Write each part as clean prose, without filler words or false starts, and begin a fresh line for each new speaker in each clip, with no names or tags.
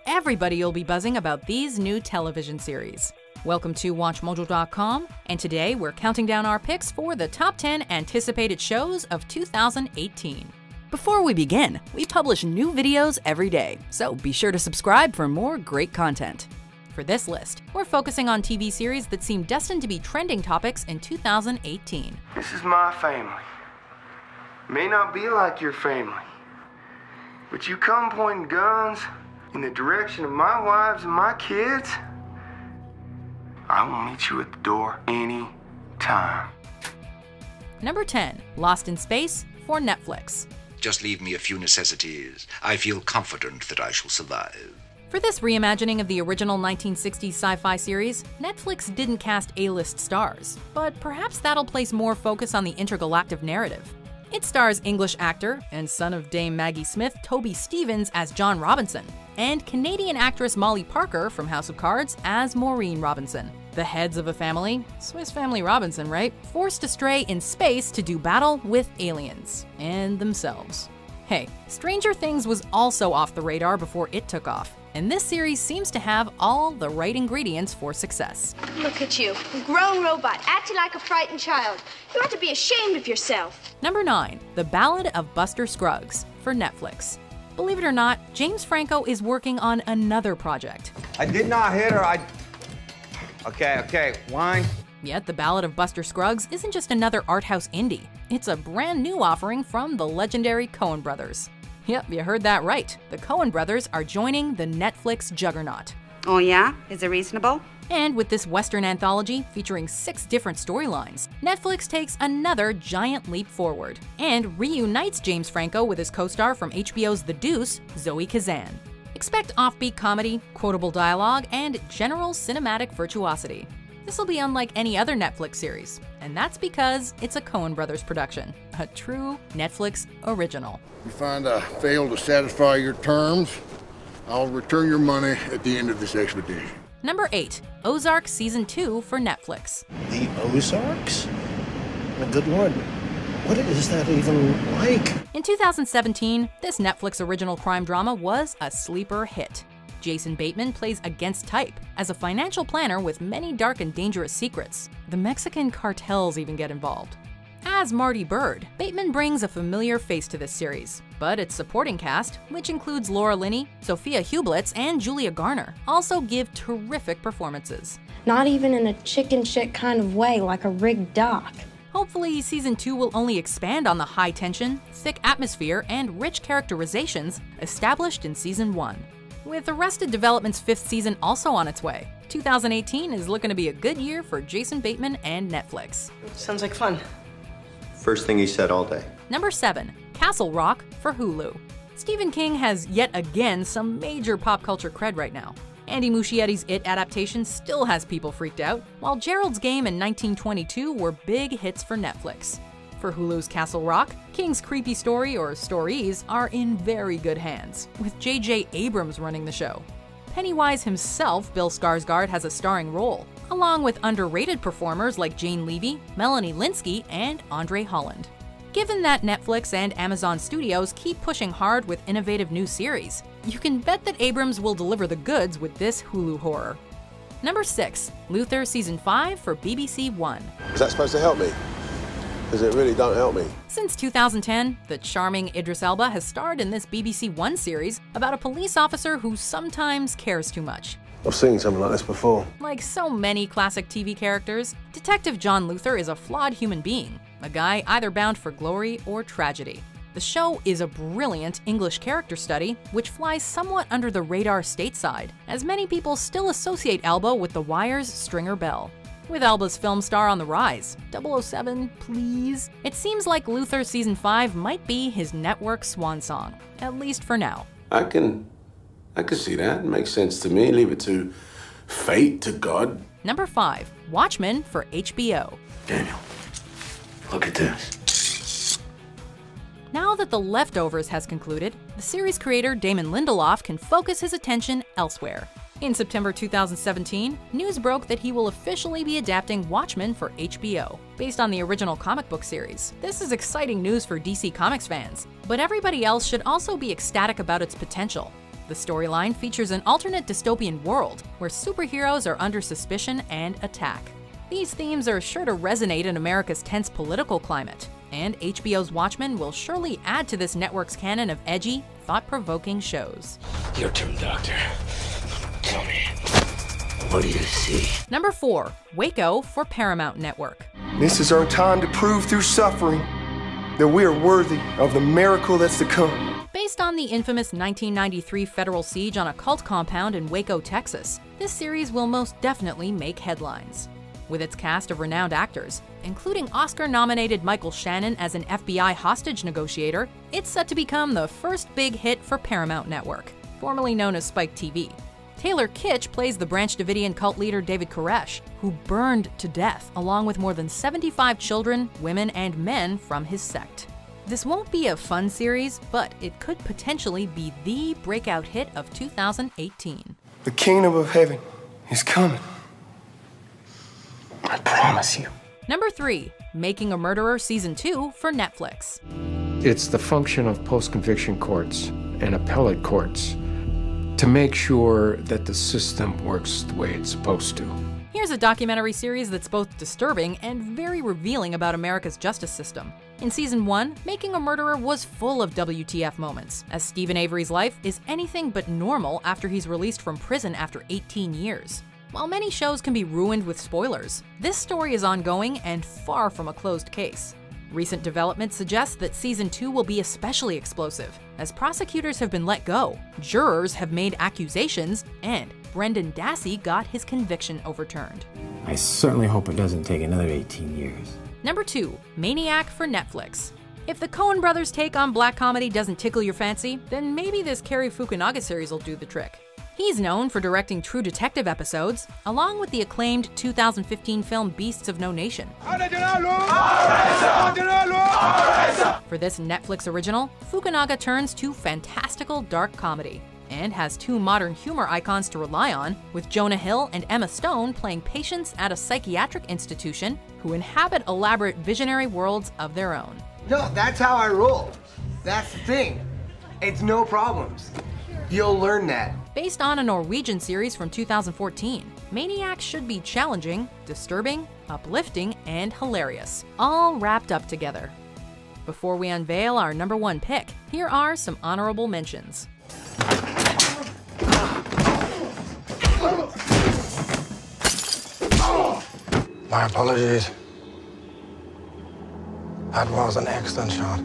everybody will be buzzing about these new television series. Welcome to WatchMojo.com, and today we're counting down our picks for the top 10 anticipated shows of 2018. Before we begin, we publish new videos every day, so be sure to subscribe for more great content. For this list, we're focusing on TV series that seem destined to be trending topics in 2018.
This is my family. May not be like your family, but you come pointing guns in the direction of my wives and my kids, I will meet you at the door any time.
Number 10, Lost in Space for Netflix.
Just leave me a few necessities. I feel confident that I shall survive.
For this reimagining of the original 1960s sci-fi series, Netflix didn't cast A-list stars, but perhaps that'll place more focus on the intergalactic narrative. It stars English actor and son of Dame Maggie Smith, Toby Stephens as John Robinson, and Canadian actress Molly Parker from House of Cards as Maureen Robinson. The heads of a family, Swiss Family Robinson, right? Forced astray in space to do battle with aliens and themselves. Hey, Stranger Things was also off the radar before it took off, and this series seems to have all the right ingredients for success.
Look at you, a grown robot, acting like a frightened child. You ought to be ashamed of yourself.
Number 9, The Ballad of Buster Scruggs for Netflix. Believe it or not, James Franco is working on another project.
I did not hit her, Okay, wine.
Yet The Ballad of Buster Scruggs isn't just another art house indie. It's a brand new offering from the legendary Coen brothers. Yep, you heard that right. The Coen brothers are joining the Netflix juggernaut.
Oh yeah? Is it reasonable?
And with this Western anthology featuring 6 different storylines, Netflix takes another giant leap forward and reunites James Franco with his co-star from HBO's The Deuce, Zoe Kazan. Expect offbeat comedy, quotable dialogue, and general cinematic virtuosity. This will be unlike any other Netflix series, and that's because it's a Coen brothers production, a true Netflix original.
If you find I fail to satisfy your terms, I'll return your money at the end of this expedition.
Number 8, Ozark Season 2 for Netflix.
The Ozarks? My good lord, what is that even like?
In 2017, this Netflix original crime drama was a sleeper hit. Jason Bateman plays against type as a financial planner with many dark and dangerous secrets. The Mexican cartels even get involved. As Marty Byrde, Bateman brings a familiar face to this series, but its supporting cast, which includes Laura Linney, Sophia Hublitz, and Julia Garner, also give terrific performances.
Not even in a chicken shit kind of way like a rigged dock.
Hopefully, Season 2 will only expand on the high tension, thick atmosphere, and rich characterizations established in Season 1. With Arrested Development's 5th season also on its way, 2018 is looking to be a good year for Jason Bateman and Netflix.
Sounds like fun.
First thing he said all day.
Number 7, Castle Rock for Hulu. Stephen King has yet again some major pop culture cred right now. Andy Muschietti's It adaptation still has people freaked out, while Gerald's Game and 1922 were big hits for Netflix. For Hulu's Castle Rock, King's creepy story or stories are in very good hands, with J.J. Abrams running the show. Pennywise himself, Bill Skarsgård, has a starring role, along with underrated performers like Jane Levy, Melanie Lynskey, and Andre Holland. Given that Netflix and Amazon Studios keep pushing hard with innovative new series, you can bet that Abrams will deliver the goods with this Hulu horror. Number 6, Luther Season 5 for BBC One.
Is that supposed to help me? Because it really don't help me.
Since 2010, the charming Idris Elba has starred in this BBC One series about a police officer who sometimes cares too much.
I've seen something like this before.
Like so many classic TV characters, Detective John Luther is a flawed human being, a guy either bound for glory or tragedy. The show is a brilliant English character study, which flies somewhat under the radar stateside, as many people still associate Elba with The Wire's Stringer Bell. With Elba's film star on the rise, 007, please, it seems like Luther Season 5 might be his network swan song, at least for now.
I can see that. It makes sense to me. Leave it to fate, to God.
Number 5, Watchmen for HBO.
Daniel, look at this.
Now that The Leftovers has concluded, the series creator Damon Lindelof can focus his attention elsewhere. In September 2017, news broke that he will officially be adapting Watchmen for HBO, based on the original comic book series. This is exciting news for DC Comics fans, but everybody else should also be ecstatic about its potential. The storyline features an alternate dystopian world where superheroes are under suspicion and attack. These themes are sure to resonate in America's tense political climate, and HBO's Watchmen will surely add to this network's canon of edgy, thought-provoking shows.
Your turn, Doctor. Tell me, what do you see?
Number 4. Waco for Paramount Network.
This is our time to prove through suffering that we are worthy of the miracle that's to come.
Based on the infamous 1993 federal siege on a cult compound in Waco, Texas, this series will most definitely make headlines. With its cast of renowned actors, including Oscar-nominated Michael Shannon as an FBI hostage negotiator, it's set to become the first big hit for Paramount Network, formerly known as Spike TV. Taylor Kitsch plays the Branch Davidian cult leader David Koresh, who burned to death along with more than 75 children, women, and men from his sect. This won't be a fun series, but it could potentially be the breakout hit of 2018.
The kingdom of heaven is coming. I promise you.
Number 3. Making a Murderer Season 2 for Netflix.
It's the function of post-conviction courts and appellate courts to make sure that the system works the way it's supposed to.
Here's a documentary series that's both disturbing and very revealing about America's justice system. In Season 1, Making a Murderer was full of WTF moments, as Stephen Avery's life is anything but normal after he's released from prison after 18 years. While many shows can be ruined with spoilers, this story is ongoing and far from a closed case. Recent developments suggest that Season 2 will be especially explosive, as prosecutors have been let go, jurors have made accusations, and Brendan Dassey got his conviction overturned.
I certainly hope it doesn't take another 18 years.
Number 2. Maniac for Netflix. If the Coen brothers' take on black comedy doesn't tickle your fancy, then maybe this Cary Fukunaga series will do the trick. He's known for directing True Detective episodes, along with the acclaimed 2015 film Beasts of No Nation. For this Netflix original, Fukunaga turns to fantastical dark comedy, and has 2 modern humor icons to rely on, with Jonah Hill and Emma Stone playing patients at a psychiatric institution who inhabit elaborate visionary worlds of their own.
No, that's how I roll. That's the thing. It's no problems. You'll learn that.
Based on a Norwegian series from 2014, Maniac should be challenging, disturbing, uplifting, and hilarious, all wrapped up together. Before we unveil our number 1 pick, here are some honorable mentions.
My apologies. That was an excellent shot.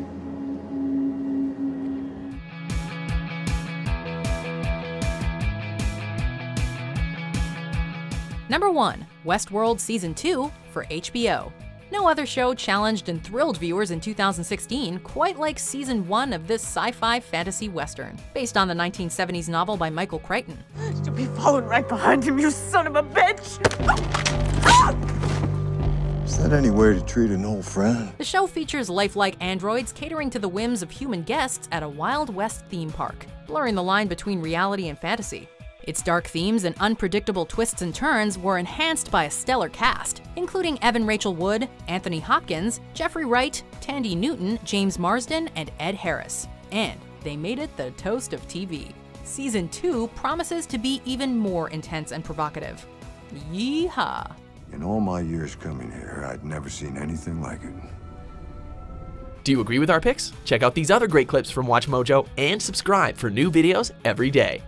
Number 1. Westworld Season 2 for HBO. No other show challenged and thrilled viewers in 2016 quite like Season 1 of this sci-fi fantasy western, based on the 1970s novel by Michael Crichton.
You'll be following right behind him, you son of a bitch!
Is that any way to treat an old friend?
The show features lifelike androids catering to the whims of human guests at a Wild West theme park, blurring the line between reality and fantasy. Its dark themes and unpredictable twists and turns were enhanced by a stellar cast, including Evan Rachel Wood, Anthony Hopkins, Jeffrey Wright, Tandy Newton, James Marsden, and Ed Harris. And they made it the toast of TV. Season 2 promises to be even more intense and provocative. Yeehaw!
In all my years coming here, I'd never seen anything like it.
Do you agree with our picks? Check out these other great clips from WatchMojo and subscribe for new videos every day.